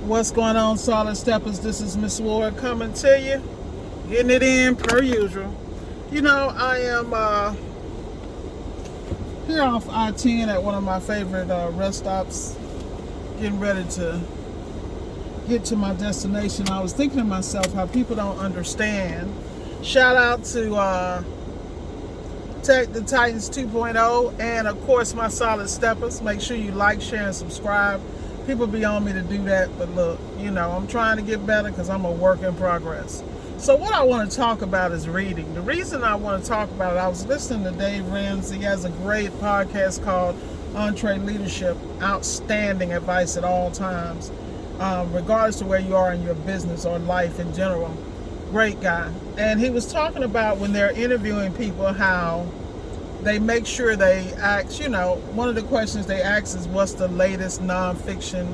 What's going on, Solid Steppers? This is Miss Ward coming to you, getting it in per usual. I am here off I-10 at one of my favorite rest stops, getting ready to get to my destination. I was thinking to myself how people don't understand. Shout out to Tech the Titans 2.0 and of course my Solid Steppers. Make sure you like, share, and subscribe. People be on me to do that, but look, I'm trying to get better because I'm a work in progress. So what I want to talk about is reading. The reason I want to talk about it, I was listening to Dave Ramsey. He has a great podcast called Entree Leadership. Outstanding advice at all times, regardless of where you are in your business or life in general. Great guy. And he was talking about when they're interviewing people, how they make sure they ask, one of the questions they ask is, what's the latest nonfiction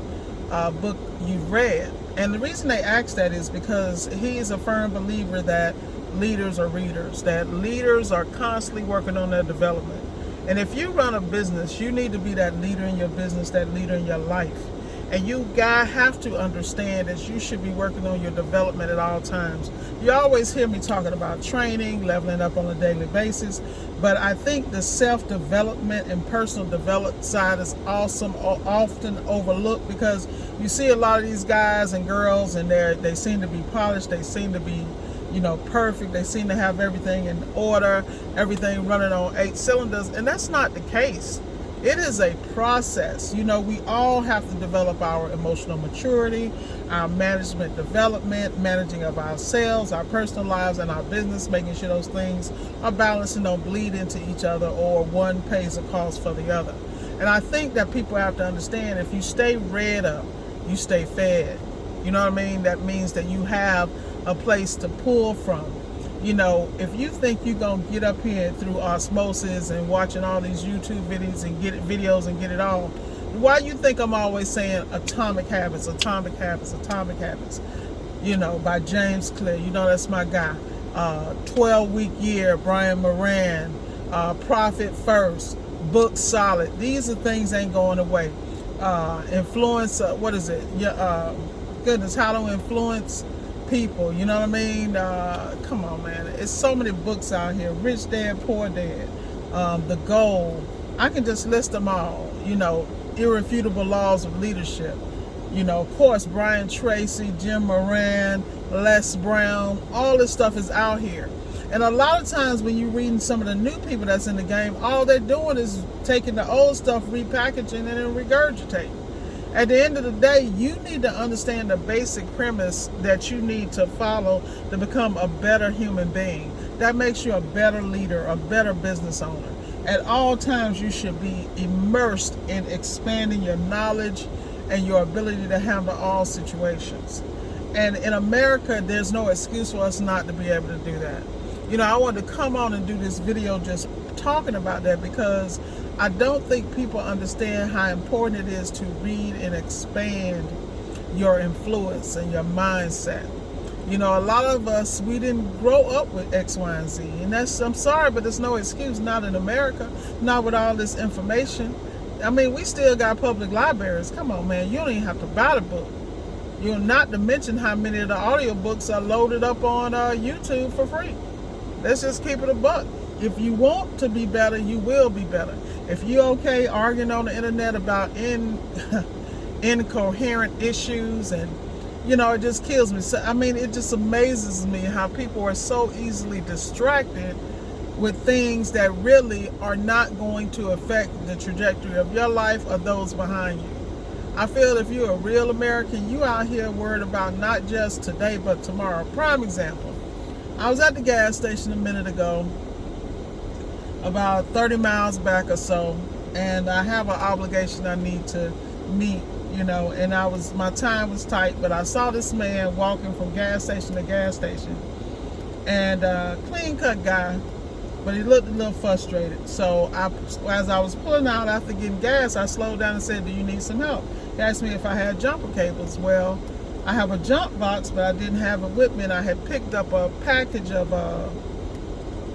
book you've read? And the reason they ask that is because he is a firm believer that leaders are readers, that leaders are constantly working on their development. And if you run a business, you need to be that leader in your business, that leader in your life. And you guys have to understand that you should be working on your development at all times. You always hear me talking about training, leveling up on a daily basis, but I think the self-development and personal development side is awesome, often overlooked, because you see a lot of these guys and girls and they seem to be polished, they seem to be perfect, they seem to have everything in order, everything running on 8 cylinders, and that's not the case. It is a process. We all have to develop our emotional maturity, our management development, managing of ourselves, our personal lives, and our business, making sure those things are balanced and don't bleed into each other or one pays a cost for the other. And I think that people have to understand, if you stay read up, you stay fed. You know what I mean? That means that you have a place to pull from. If you think you're going to get up here through osmosis and watching all these YouTube videos and get it all, why you think I'm always saying Atomic Habits, Atomic Habits, Atomic Habits, by James Clear, that's my guy. 12-week year, Brian Moran, Profit First, Book Solid. These are things ain't going away. Influence, what is it? Goodness, how to influence people, you know what I mean? Come on, man. It's so many books out here. Rich Dad, Poor Dad, The Goal. I can just list them all. Irrefutable Laws of Leadership. Of course, Brian Tracy, Jim Moran, Les Brown. All this stuff is out here. And a lot of times when you're reading some of the new people that's in the game, all they're doing is taking the old stuff, repackaging, and then regurgitating. At the end of the day, you need to understand the basic premise that you need to follow to become a better human being. That makes you a better leader, a better business owner. At all times, you should be immersed in expanding your knowledge and your ability to handle all situations. And in America, there's no excuse for us not to be able to do that. I wanted to come on and do this video just talking about that, because I don't think people understand how important it is to read and expand your influence and your mindset. A lot of us, we didn't grow up with X, Y, and Z. And I'm sorry, but there's no excuse, not in America, not with all this information. I mean, we still got public libraries. Come on, man. You don't even have to buy the book. Not to mention how many of the audiobooks are loaded up on YouTube for free. Let's just keep it a buck. If you want to be better, you will be better. If you're okay arguing on the internet about incoherent issues, and it just kills me. So, it just amazes me how people are so easily distracted with things that really are not going to affect the trajectory of your life or those behind you. I feel if you're a real American, you out here worried about not just today but tomorrow. Prime example, I was at the gas station a minute ago, about 30 miles back or so, and I have an obligation I need to meet, and my time was tight, but I saw this man walking from gas station to gas station, and clean cut guy, but he looked a little frustrated. So as I was pulling out after getting gas, I slowed down and said, "Do you need some help?" He asked me if I had jumper cables. Well, I have a jump box, but I didn't have it with me, and I had picked up a package of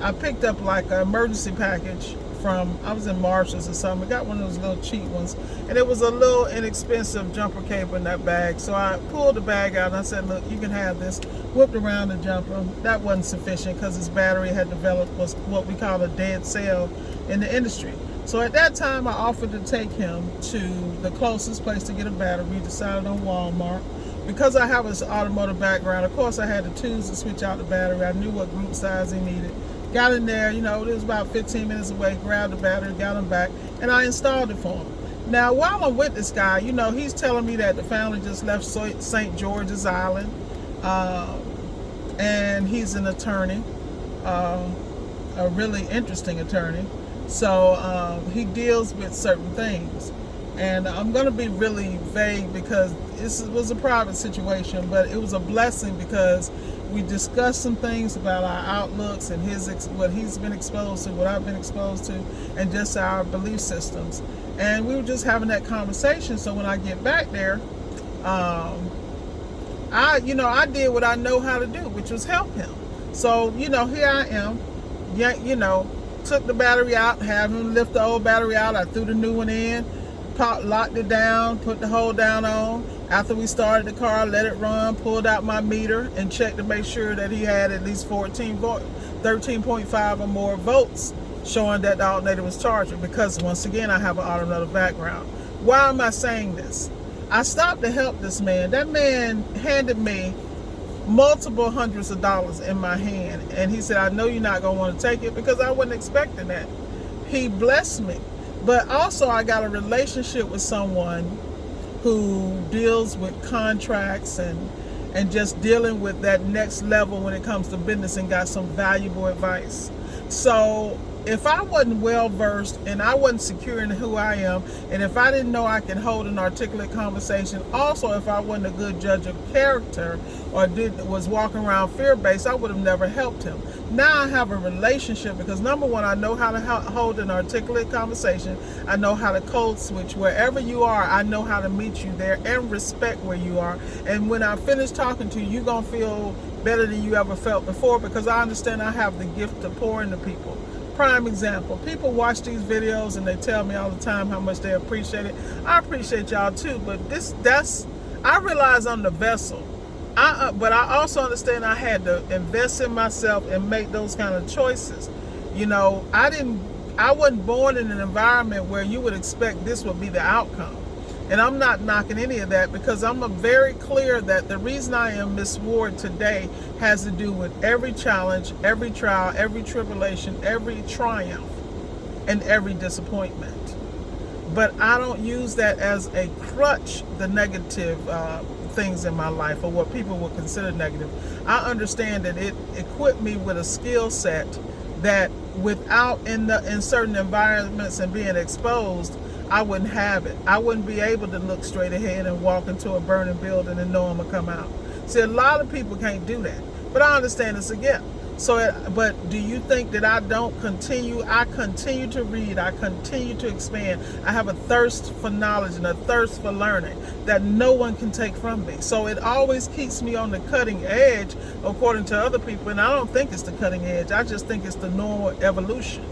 I picked up like an emergency package from, I was in Marshalls or something. I got one of those little cheap ones, and it was a little inexpensive jumper cable in that bag. So I pulled the bag out and I said, look, you can have this. Whipped around the jumper. That wasn't sufficient because his battery had developed was what we call a dead cell in the industry. So at that time, I offered to take him to the closest place to get a battery. We decided on Walmart. Because I have an automotive background, of course I had the tools to switch out the battery. I knew what group size he needed. Got in there, you know, it was about 15 minutes away, grabbed the battery, got him back, and I installed it for him. Now, while I'm with this guy, you know, he's telling me that the family just left St. George's Island, and he's an attorney, a really interesting attorney. So he deals with certain things. And I'm going to be really vague because this was a private situation, but it was a blessing because we discussed some things about our outlooks and what he's been exposed to, what I've been exposed to, and just our belief systems. And we were just having that conversation. So when I get back there, I did what I know how to do, which was help him. So, you know, here I am, you know, took the battery out, have him lift the old battery out. I threw the new one in. Locked it down, put the hold down on. After we started the car, let it run, pulled out my meter and checked to make sure that he had at least 13.5 or more volts showing that the alternator was charging, because once again, I have an automotive background. Why am I saying this? I stopped to help this man. That man handed me multiple hundreds of dollars in my hand, and he said, I know you're not going to want to take it, because I wasn't expecting that. He blessed me. But also I got a relationship with someone who deals with contracts and just dealing with that next level when it comes to business, and got some valuable advice. So if I wasn't well versed and I wasn't secure in who I am, and if I didn't know I could hold an articulate conversation, also if I wasn't a good judge of character or was walking around fear-based, I would have never helped him. Now I have a relationship because, number one, I know how to hold an articulate conversation. I know how to code switch. Wherever you are, I know how to meet you there and respect where you are. And when I finish talking to you, you're going to feel better than you ever felt before, because I understand I have the gift to pour into people. Prime example, people watch these videos and they tell me all the time how much they appreciate it. I appreciate y'all too, but I realize I'm the vessel. But I also understand I had to invest in myself and make those kind of choices. You know, I wasn't born in an environment where you would expect this would be the outcome. And I'm not knocking any of that, because I'm very clear that the reason I am Miss Ward today has to do with every challenge, every trial, every tribulation, every triumph, and every disappointment. But I don't use that as a crutch, the negative things in my life, or what people would consider negative. I understand that it equipped me with a skill set that without in certain environments and being exposed, I wouldn't have it. I wouldn't be able to look straight ahead and walk into a burning building and know I'm gonna come out. See, a lot of people can't do that, but I understand it's a gift. So, but do you think that I don't continue? I continue to read. I continue to expand. I have a thirst for knowledge and a thirst for learning that no one can take from me. So it always keeps me on the cutting edge, according to other people. And I don't think it's the cutting edge. I just think it's the normal evolution.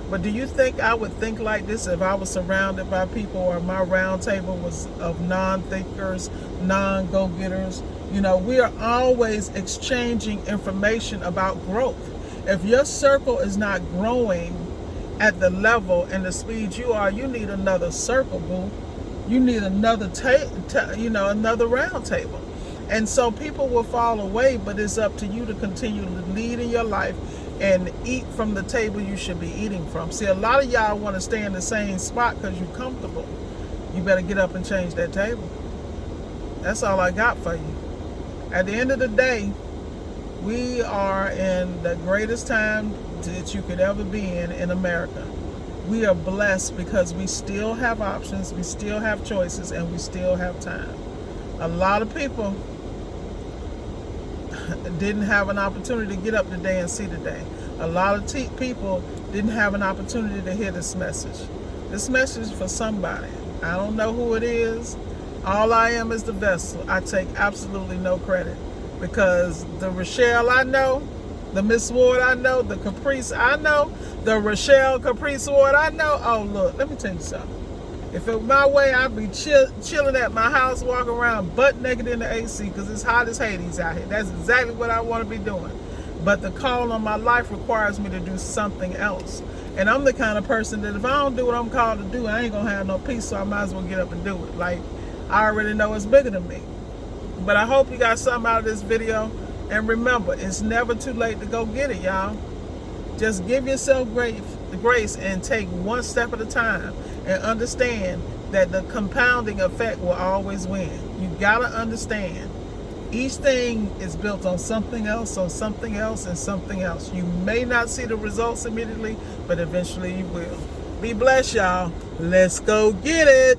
But do you think I would think like this if I was surrounded by people, or my round table was of non-thinkers, non-go-getters? You know, we are always exchanging information about growth. If your circle is not growing at the level and the speed you are, you need another circle, boo. You need another another round table. And so people will fall away, but it's up to you to continue to lead in your life and eat from the table you should be eating from. See, a lot of y'all want to stay in the same spot because you're comfortable. You better get up and change that table. That's all I got for you. At the end of the day, we are in the greatest time that you could ever be in America. We are blessed because we still have options, we still have choices, and we still have time. A lot of people didn't have an opportunity to get up today and see today. A lot of people didn't have an opportunity to hear this message. This message is for somebody. I don't know who it is. All I am is the vessel. I take absolutely no credit, because the Rochelle I know The Miss Ward I know, the Caprice I know, the Rochelle Caprice Ward I know. Oh, look, let me tell you something. If it was my way, I'd be chilling at my house, walking around butt naked in the AC because it's hot as Hades out here. That's exactly what I want to be doing. But the call on my life requires me to do something else. And I'm the kind of person that if I don't do what I'm called to do, I ain't going to have no peace, so I might as well get up and do it. Like, I already know it's bigger than me. But I hope you got something out of this video. And remember, it's never too late to go get it, y'all. Just give yourself grace and take one step at a time. And understand that the compounding effect will always win. You got to understand. Each thing is built on something else, and something else. You may not see the results immediately, but eventually you will. Be blessed, y'all. Let's go get it.